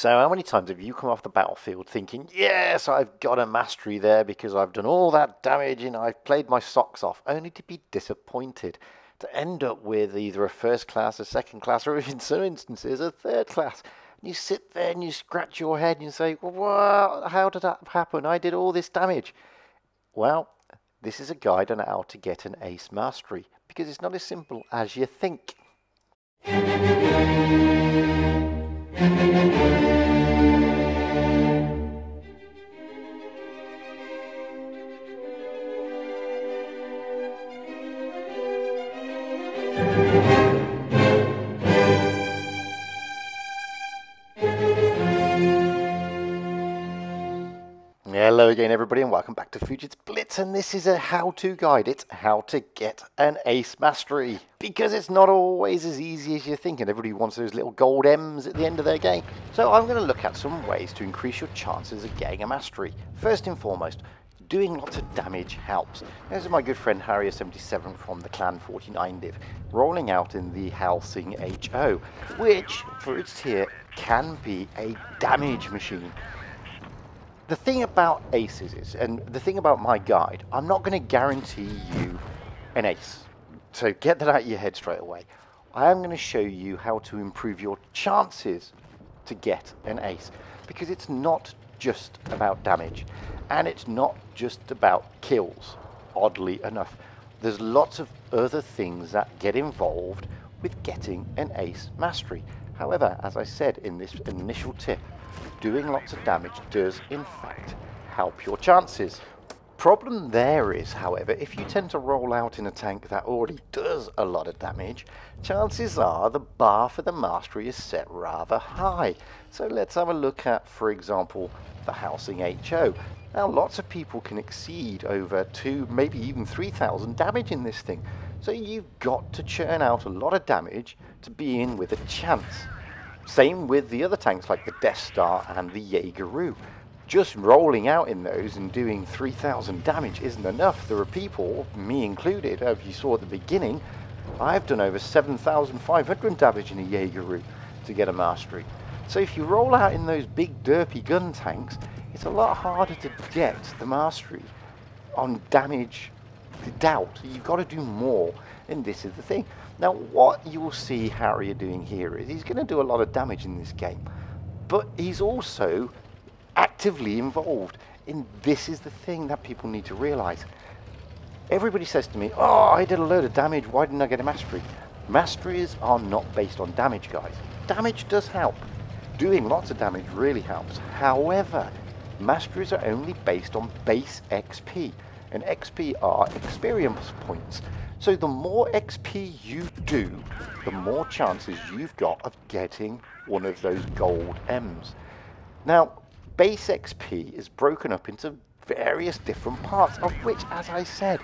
So how many times have you come off the battlefield thinking, yes, I've got a mastery there because I've done all that damage and I've played my socks off, only to be disappointed, to end up with either a first class, a second class, or in some instances a third class. And you sit there and you scratch your head and you say, well, how did that happen? I did all this damage. Well, this is a guide on how to get an ace mastery, because it's not as simple as you think. Hello again everybody and welcome back to Fujit's Blitz, and this is a how-to guide. It's how to get an ace mastery, because it's not always as easy as you think and everybody wants those little gold M's at the end of their game. So I'm going to look at some ways to increase your chances of getting a mastery. First and foremost, doing lots of damage helps. This is my good friend Harrier77 from the Clan 49 div, rolling out in the Helsing HO, which for its tier can be a damage machine. The thing about aces is, and the thing about my guide, I'm not going to guarantee you an ace. So get that out of your head straight away. I am going to show you how to improve your chances to get an ace. Because it's not just about damage. And it's not just about kills, oddly enough. There's lots of other things that get involved with getting an ace mastery. However, as I said in this initial tip, doing lots of damage does in fact help your chances. Problem there is, however, if you tend to roll out in a tank that already does a lot of damage, chances are the bar for the mastery is set rather high. So let's have a look at, for example, the Helsing HO. Now lots of people can exceed over 2, maybe even 3,000 damage in this thing. So you've got to churn out a lot of damage to be in with a chance. Same with the other tanks like the Death Star and the Jaegeru. Just rolling out in those and doing 3,000 damage isn't enough. There are people, me included, as you saw at the beginning, I've done over 7,500 damage in a Jaegeru to get a mastery. So if you roll out in those big derpy gun tanks, it's a lot harder to get the mastery on damage doubt. You've got to do more, and this is the thing. Now what you will see Harrier doing here is he's going to do a lot of damage in this game, but he's also actively involved in this is the thing that people need to realize. Everybody says to me, oh, I did a load of damage, why didn't I get a mastery? Masteries are not based on damage, guys. Damage does help. Doing lots of damage really helps. However, masteries are only based on base XP, and XP are experience points. So the more XP you do, the more chances you've got of getting one of those gold M's. Now, base XP is broken up into various different parts, of which, as I said,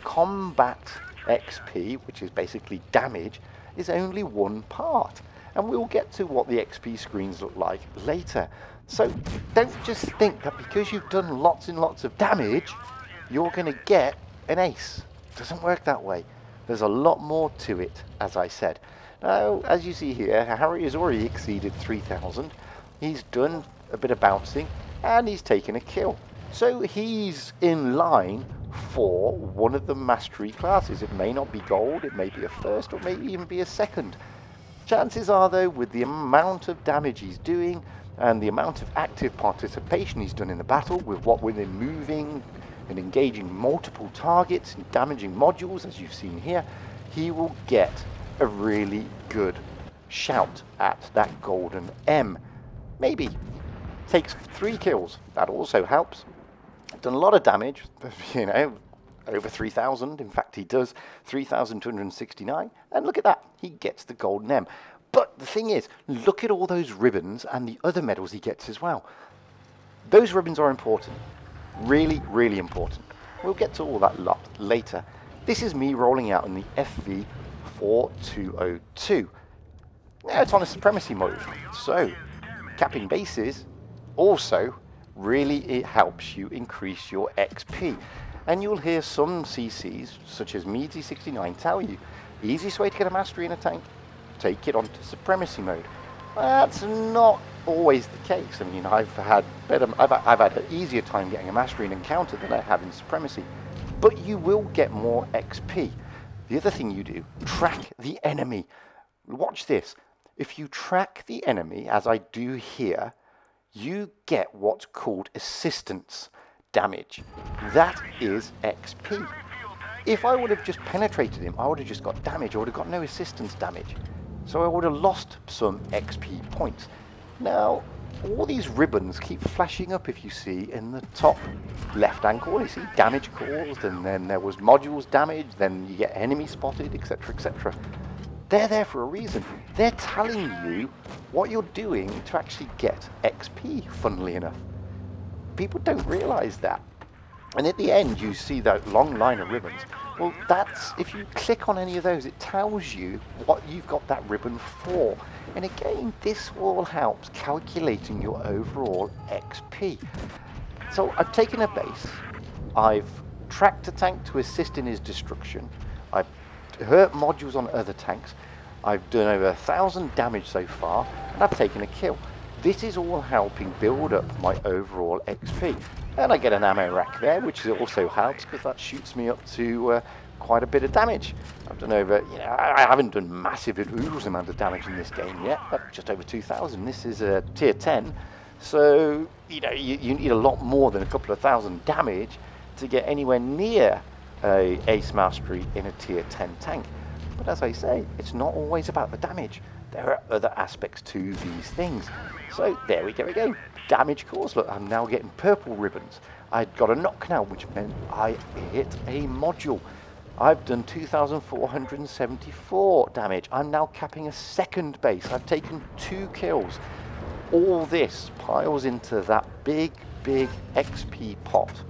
combat XP, which is basically damage, is only one part. And we'll get to what the XP screens look like later. So don't just think that because you've done lots and lots of damage, you're going to get an ace. Doesn't work that way. There's a lot more to it, as I said. Now, as you see here, Harry has already exceeded 3,000. He's done a bit of bouncing, and he's taken a kill. So he's in line for one of the mastery classes. It may not be gold, it may be a first, or maybe even be a second. Chances are, though, with the amount of damage he's doing, and the amount of active participation he's done in the battle, with him moving and engaging multiple targets and damaging modules, as you've seen here, he will get a really good shout at that golden M. Maybe. Takes 3 kills. That also helps. Done a lot of damage, you know, over 3,000. In fact, he does 3,269. And look at that. He gets the golden M. But the thing is, look at all those ribbons and the other medals he gets as well. Those ribbons are important. Really, really important. We'll get to all that lot later. This is me rolling out in the FV4202. Now it's on a supremacy mode, so capping bases also really it helps you increase your XP. And you'll hear some CCs, such as Meadsy69, tell you, the easiest way to get a mastery in a tank, take it onto supremacy mode. That's not always the case. I mean, I've had an easier time getting a mastery in Encounter than I have in Supremacy, but you will get more XP. The other thing you do, track the enemy. Watch this. If you track the enemy, as I do here, you get what's called assistance damage. That is XP. If I would have just penetrated him, I would have just got damage. I would have got no assistance damage. So I would have lost some XP points. Now, all these ribbons keep flashing up, if you see, in the top left-hand corner. You see damage caused, and then there was modules damaged, then you get enemy spotted, etc., etc. They're there for a reason. They're telling you what you're doing to actually get XP, funnily enough. People don't realize that. And at the end, you see that long line of ribbons. Well, that's, if you click on any of those, it tells you what you've got that ribbon for. And again, this all helps calculating your overall XP. So I've taken a base, I've tracked a tank to assist in his destruction, I've hurt modules on other tanks, I've done over 1,000 damage so far, and I've taken a kill. This is all helping build up my overall XP. And I get an ammo rack there, which also helps because that shoots me up to quite a bit of damage. I've done over, I haven't done massive oodles amount of damage in this game yet, but just over 2,000. This is a tier 10, so you need a lot more than a couple of thousand damage to get anywhere near a ace mastery in a tier 10 tank. But as I say, it's not always about the damage. There are other aspects to these things. So there we go again. Damage caused. Look, I'm now getting purple ribbons. I got a knock now, which meant I hit a module. I've done 2,474 damage. I'm now capping a second base. I've taken 2 kills. All this piles into that big XP pot.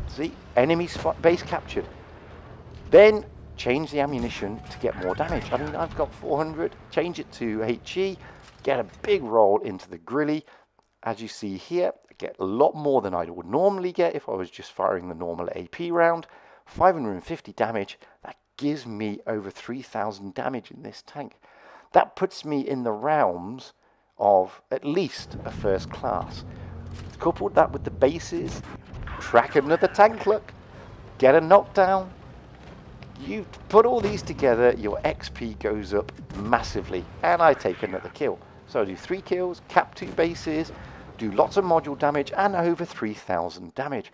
See, enemy spot base captured. Then change the ammunition to get more damage. I mean, I've got 400, change it to HE, get a big roll into the grilly. As you see here, I get a lot more than I would normally get if I was just firing the normal AP round. 550 damage, that gives me over 3,000 damage in this tank. That puts me in the realms of at least a first class. Coupled that with the bases, track another tank look, get a knockdown. You put all these together, your XP goes up massively, and I take another kill. So I do 3 kills, cap 2 bases, do lots of module damage, and over 3,000 damage.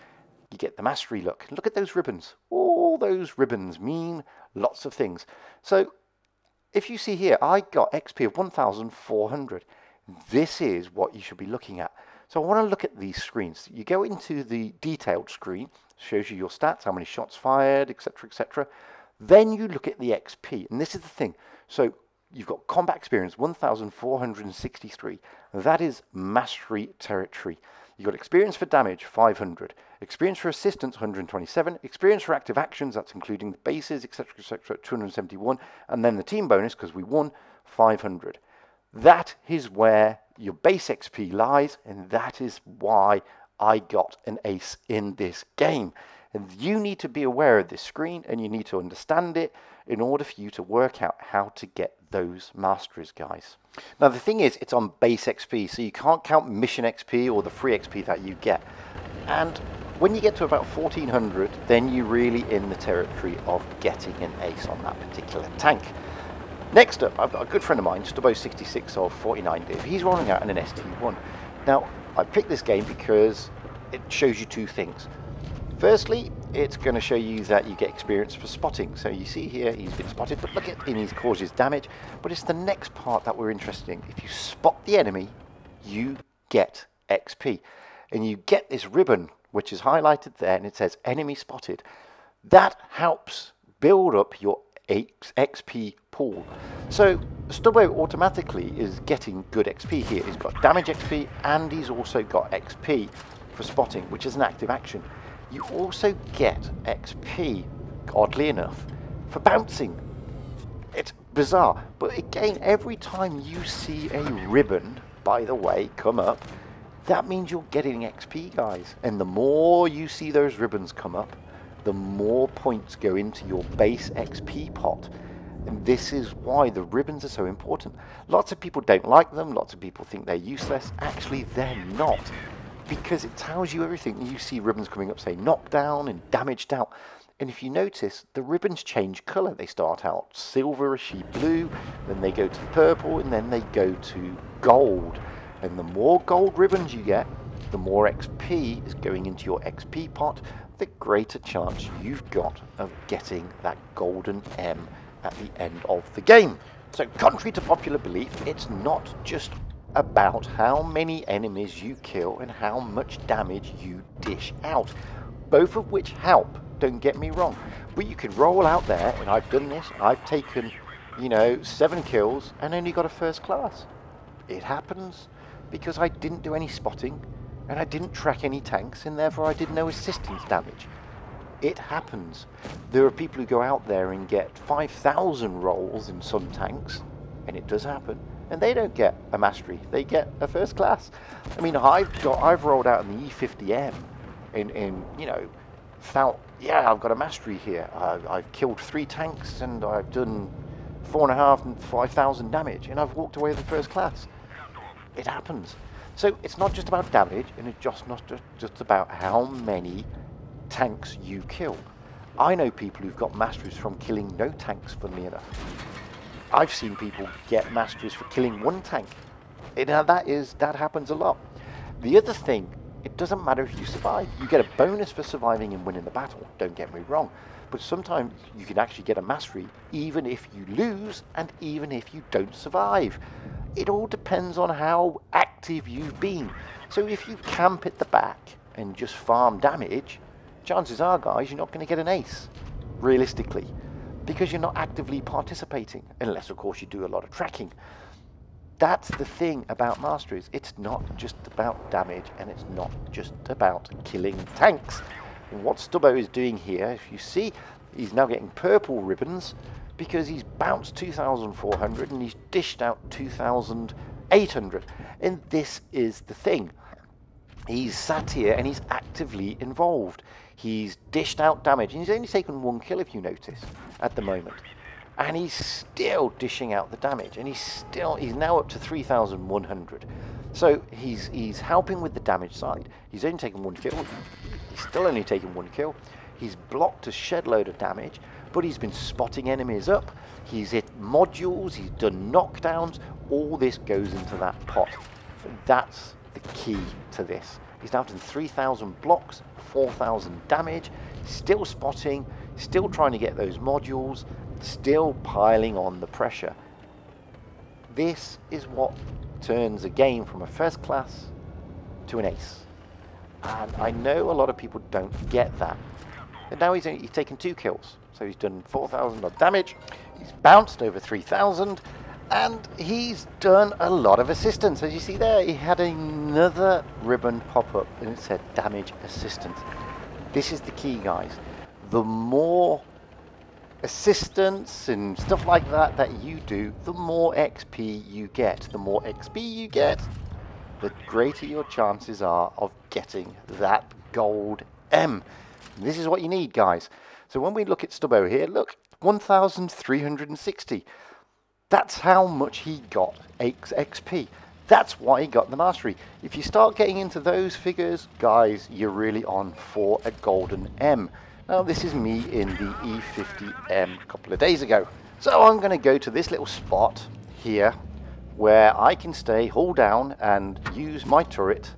You get the mastery look. Look at those ribbons. All those ribbons mean lots of things. So if you see here, I got XP of 1,400. This is what you should be looking at. So I want to look at these screens. You go into the detailed screen, shows you your stats, how many shots fired, etc., etc. Then you look at the XP, and this is the thing. So you've got combat experience, 1,463. That is mastery territory. You've got experience for damage, 500. Experience for assistance, 127. Experience for active actions, that's including the bases, etc., etc., 271. And then the team bonus, because we won, 500. That is where your base XP lies, and that is why I got an ace in this game. And you need to be aware of this screen, and you need to understand it in order for you to work out how to get those masteries, guys. Now the thing is, it's on base XP, so you can't count mission XP or the free XP that you get. And when you get to about 1,400, then you're really in the territory of getting an ace on that particular tank. Next up, I've got a good friend of mine, Stubbo66 of 49 Div. He's rolling out in an ST1. Now, I picked this game because it shows you 2 things. Firstly, it's going to show you that you get experience for spotting. So you see here, he's been spotted, but look at him, he causes damage. But it's the next part that we're interested in. If you spot the enemy, you get XP. And you get this ribbon, which is highlighted there, and it says enemy spotted. That helps build up your XP pool. So Stubbo automatically is getting good XP here. He's got damage XP, and he's also got XP for spotting, which is an active action. You also get XP, oddly enough, for bouncing. It's bizarre, but again, every time you see a ribbon, by the way, come up, that means you're getting XP, guys. And the more you see those ribbons come up, the more points go into your base XP pot. And this is why the ribbons are so important. Lots of people don't like them. Lots of people think they're useless. Actually, they're not, because it tells you everything. You see ribbons coming up, say, knocked down and damaged out. And if you notice, the ribbons change colour. They start out silverishy blue, then they go to purple, and then they go to gold. And the more gold ribbons you get, the more XP is going into your XP pot, the greater chance you've got of getting that golden M at the end of the game. So contrary to popular belief, it's not just about how many enemies you kill and how much damage you dish out, both of which help, don't get me wrong, but you can roll out there, and I've done this, I've taken, you know, 7 kills and only got a first class. It happens because I didn't do any spotting and I didn't track any tanks, and therefore I did no assistance damage. It happens. There are people who go out there and get 5,000 rolls in some tanks, and it does happen, and they don't get a mastery, they get a first class. I mean, I've rolled out in the E50M in you know, felt, yeah, I've got a mastery here. I've killed 3 tanks and I've done 4,500 and 5,000 damage, and I've walked away with the first class. It happens. So it's not just about damage, and it's just not just about how many tanks you kill. I know people who've got masteries from killing no tanks, funnily enough. I've seen people get masteries for killing 1 tank. Now that happens a lot. The other thing, it doesn't matter if you survive. You get a bonus for surviving and winning the battle, don't get me wrong. But sometimes you can actually get a mastery even if you lose and even if you don't survive. It all depends on how active you've been. So if you camp at the back and just farm damage, chances are, guys, you're not going to get an ace, realistically, because you're not actively participating, unless, of course, you do a lot of tracking. That's the thing about masteries. It's not just about damage, and it's not just about killing tanks. And what Stubbo is doing here, if you see, he's now getting purple ribbons because he's bounced 2,400 and he's dished out 2,800. And this is the thing. He's sat here and he's actively involved. He's dished out damage, and he's only taken 1 kill, if you notice, at the moment. And he's still dishing out the damage, and he's now up to 3,100. So he's helping with the damage side. He's only taken 1 kill. He's still only taken 1 kill. He's blocked a shed load of damage, but he's been spotting enemies up. He's hit modules. He's done knockdowns. All this goes into that pot. That's the key to this. He's now done 3,000 blocks, 4,000 damage, still spotting, still trying to get those modules, still piling on the pressure. This is what turns a game from a first class to an ace. And I know a lot of people don't get that. And now he's taken 2 kills. So he's done 4,000 odd damage, he's bounced over 3,000, and he's done a lot of assistance. As you see there, he had another ribbon pop up and it said damage assistance. This is the key, guys. The more assistance and stuff like that that you do, the more XP you get. The more XP you get, the greater your chances are of getting that gold M. This is what you need, guys. So when we look at Stubbo here, look, 1,360. That's how much he got XP. That's why he got the mastery. If you start getting into those figures, guys, you're really on for a golden M. Now, this is me in the E50M a couple of days ago. So I'm going to go to this little spot here where I can stay, hold down, and use my turret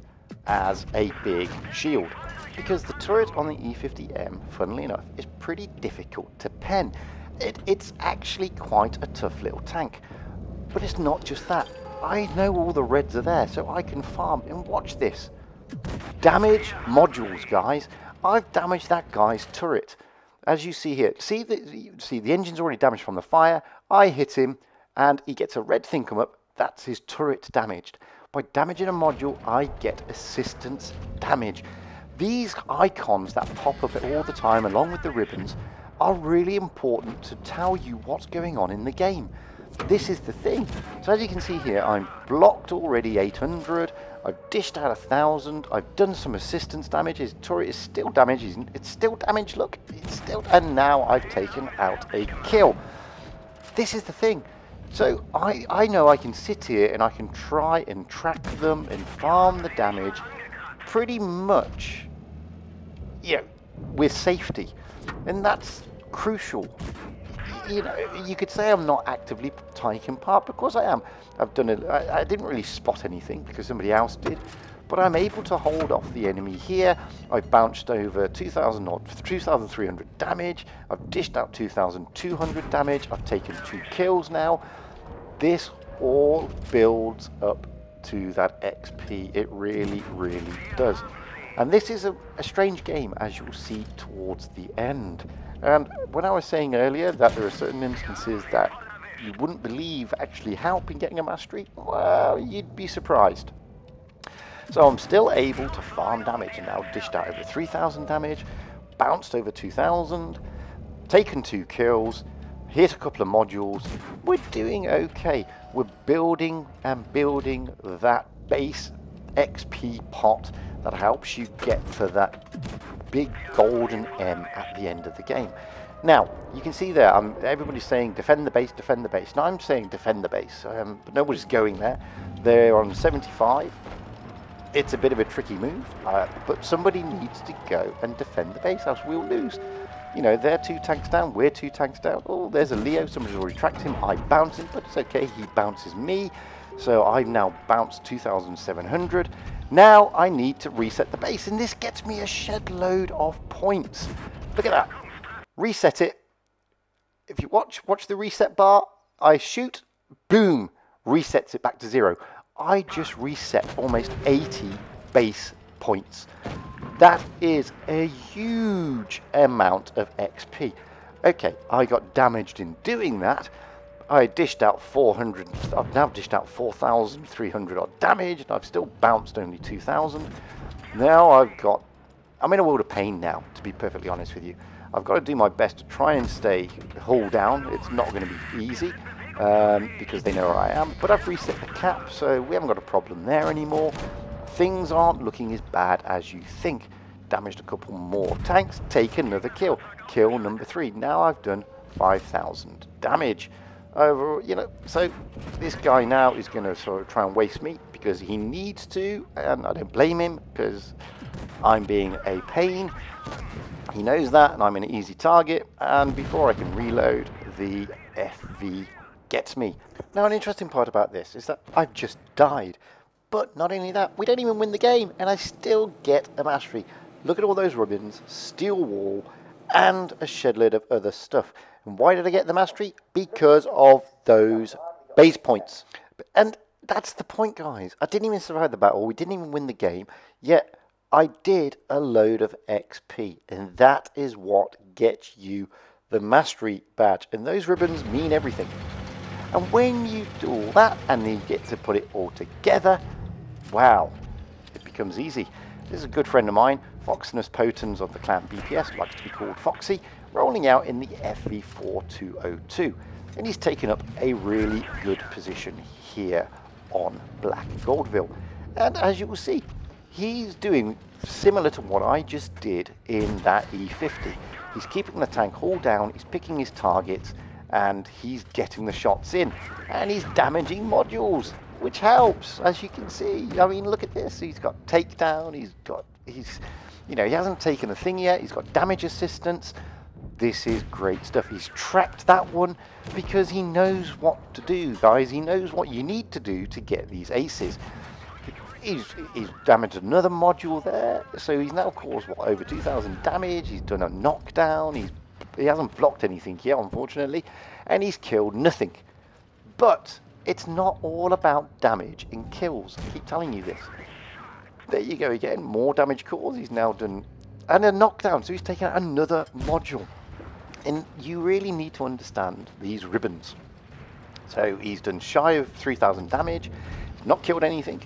as a big shield. Because the turret on the E50M, funnily enough, is pretty difficult to pen. It's actually quite a tough little tank. But it's not just that. I know all the reds are there, so I can farm. And watch this. Damage modules, guys. I've damaged that guy's turret. As you see here. See the engine's already damaged from the fire. I hit him, and he gets a red thing come up. That's his turret damaged. By damaging a module, I get assistance damage. These icons that pop up all the time, along with the ribbons, are really important to tell you what's going on in the game. This is the thing. So as you can see here, I'm blocked already 800. I've dished out 1,000. I've done some assistance damage. His turret is still damaged. It's still damaged. Look, it's still. And now I've taken out a kill. this is the thing. So I know I can sit here and I can try and track them and farm the damage pretty much, you know, with safety. And that's crucial. You know, you could say I'm not actively taking part, because I am. I've done it. I didn't really spot anything because somebody else did, but I'm able to hold off the enemy here. I've bounced over 2,300 damage. I've dished out 2,200 damage. I've taken 2 kills now. This all builds up to that XP. It really, really does. And this is a strange game, as you'll see towards the end. And when I was saying earlier that there are certain instances that you wouldn't believe actually help in getting a mastery, well, you'd be surprised. So I'm still able to farm damage, and now dished out over 3,000 damage, bounced over 2,000, taken 2 kills, hit a couple of modules. We're doing okay. We're building and building that base XP pot that helps you get to that big golden M at the end of the game. Now, you can see there, everybody's saying defend the base, defend the base. Now I'm saying defend the base, but nobody's going there. They're on 75. It's a bit of a tricky move, but somebody needs to go and defend the base, else we'll lose. You know, they're 2 tanks down, we're 2 tanks down. Oh, there's a Leo, somebody's already tracked him. I bounce him, but it's okay, he bounces me. So I've now bounced 2,700. Now I need to reset the base, and this gets me a shed load of points. Look at that. Reset it. If you watch the reset bar, I shoot, boom, resets it back to 0. I just reset almost 80 base points. That is a huge amount of XP. Okay, I got damaged in doing that. I dished out 400, I've now dished out 4,300 odd damage, and I've still bounced only 2,000. Now I'm in a world of pain now, to be perfectly honest with you. I've got to do my best to try and stay hull down. It's not going to be easy, because they know where I am, but I've reset the cap, so we haven't got a problem there anymore. Things aren't looking as bad as you think. Damaged a couple more tanks, take another kill. Kill number 3. Now I've done 5,000 damage. Over, you know, so this guy now is going to sort of try and waste me because he needs to, and I don't blame him because I'm being a pain. He knows that, and I'm an easy target, and before I can reload, the FV gets me. Now, an interesting part about this is that I've just died, but not only that, we don't even win the game, and I still get a mastery. Look at all those ribbons, steel wall, and a shed load of other stuff. And why did I get the mastery? Because of those base points. And that's the point, guys. I didn't even survive the battle. We didn't even win the game. Yet I did a load of XP. And that is what gets you the mastery badge. And those ribbons mean everything. And when you do all that and then you get to put it all together, wow, it becomes easy. This is a good friend of mine, Foxinus Potens of the clan BPS, likes to be called Foxy, rolling out in the FV4202. And he's taken up a really good position here on Black Goldville. And as you will see, he's doing similar to what I just did in that E50. He's keeping the tank hull down, he's picking his targets, and he's getting the shots in. And he's damaging modules, which helps, as you can see. I mean, look at this. He's got takedown, you know, he hasn't taken a thing yet. He's got damage assistance. This is great stuff. He's tracked that one because he knows what to do, guys. He knows what you need to do to get these aces. He's damaged another module there, so he's now caused, what, over 2,000 damage. He's done a knockdown. He hasn't blocked anything yet, unfortunately, and he's killed nothing. But it's not all about damage and kills. I keep telling you this. There you go again, more damage caused. He's now done, and a knockdown, so he's taken out another module. And you really need to understand these ribbons. So he's done shy of 3,000 damage, he's not killed anything,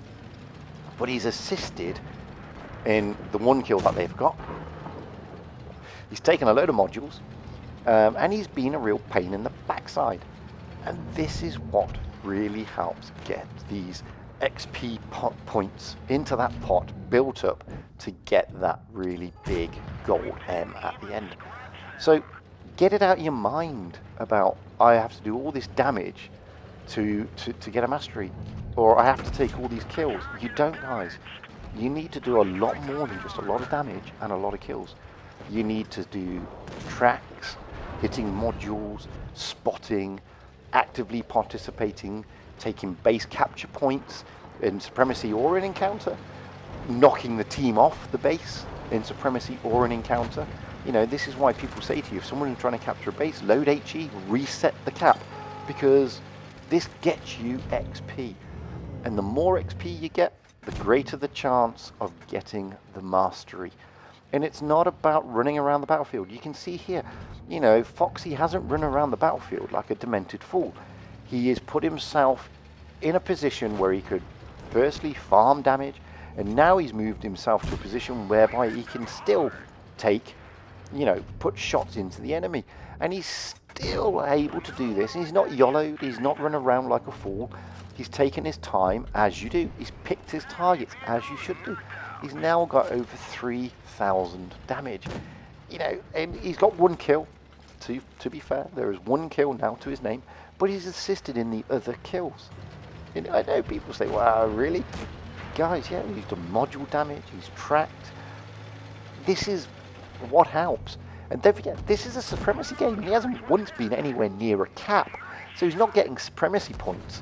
but he's assisted in the one kill that they've got. He's taken a load of modules, and he's been a real pain in the backside. And this is what really helps get these XP points into that pot built up to get that really big gold M at the end. So Get it out of your mind about, I have to do all this damage to get a mastery, or I have to take all these kills. You don't, guys. You need to do a lot more than just a lot of damage and a lot of kills. You need to do tracks, hitting modules, spotting, actively participating, taking base capture points in Supremacy or in Encounter, knocking the team off the base in Supremacy or in Encounter. You know, this is why people say to you, if someone is trying to capture a base, load HE, reset the cap, because this gets you XP. And the more XP you get, the greater the chance of getting the mastery. And it's not about running around the battlefield. You can see here, you know, Foxy hasn't run around the battlefield like a demented fool. He has put himself in a position where he could firstly farm damage, and now he's moved himself to a position whereby he can still take, you know, put shots into the enemy. And he's still able to do this. He's not YOLO'd, he's not run around like a fool. He's taken his time, as you do. He's picked his targets, as you should do. He's now got over 3,000 damage. You know, and he's got one kill. To be fair, there is one kill now to his name, but he's assisted in the other kills. And I know people say, wow, really? Guys, yeah, he's done module damage, he's tracked. This is what helps. And don't forget, this is a Supremacy game. He hasn't once been anywhere near a cap, so he's not getting Supremacy points.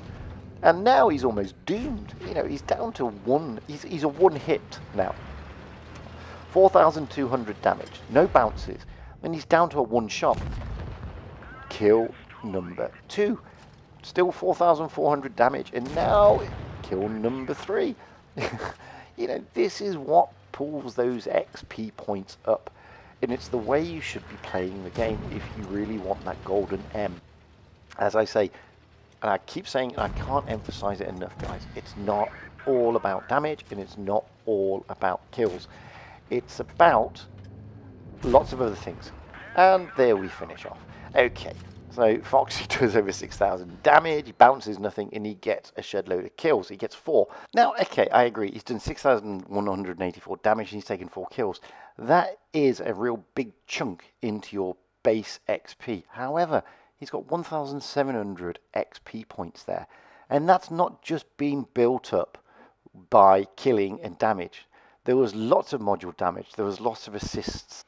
And now he's almost doomed. You know, he's down to one. He's a one hit now. 4,200 damage, no bounces, and he's down to a one shot. Kill number 2, still 4,400 damage, and now kill number 3. You know, this is what pulls those XP points up, and it's the way you should be playing the game if you really want that golden M. As I say, and I keep saying, and I can't emphasize it enough, guys, it's not all about damage, and it's not all about kills. It's about lots of other things. And there we finish off. Okay, so Foxy does over 6,000 damage, he bounces nothing, and he gets a shed load of kills. He gets 4. Now, okay, I agree, he's done 6,184 damage, and he's taken 4 kills. That is a real big chunk into your base XP. However, he's got 1,700 XP points there. And that's not just being built up by killing and damage. There was lots of module damage. There was lots of assists.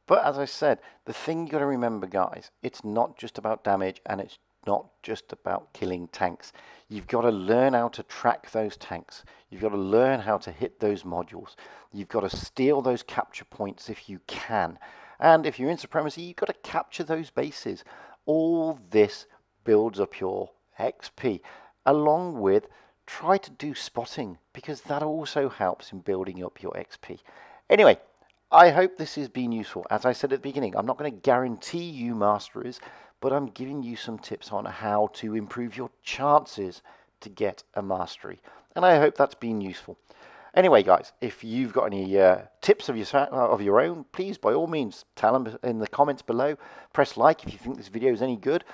But as I said, the thing you got to remember, guys, it's not just about damage, and it's not just about killing tanks. You've got to learn how to track those tanks. You've got to learn how to hit those modules. You've got to steal those capture points if you can. And if you're in Supremacy, you've got to capture those bases. All this builds up your XP, along with try to do spotting, because that also helps in building up your XP. Anyway, I hope this has been useful. As I said at the beginning, I'm not going to guarantee you masteries, but I'm giving you some tips on how to improve your chances to get a mastery. And I hope that's been useful. Anyway, guys, if you've got any tips of your own, please, by all means, tell them in the comments below. Press like if you think this video is any good.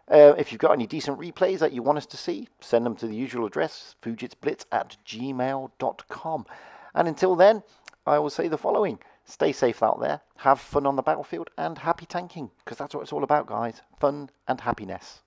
If you've got any decent replays that you want us to see, send them to the usual address, fujitsblitz@gmail.com. And until then, I will say the following. Stay safe out there, have fun on the battlefield, and happy tanking, because that's what it's all about, guys. Fun and happiness.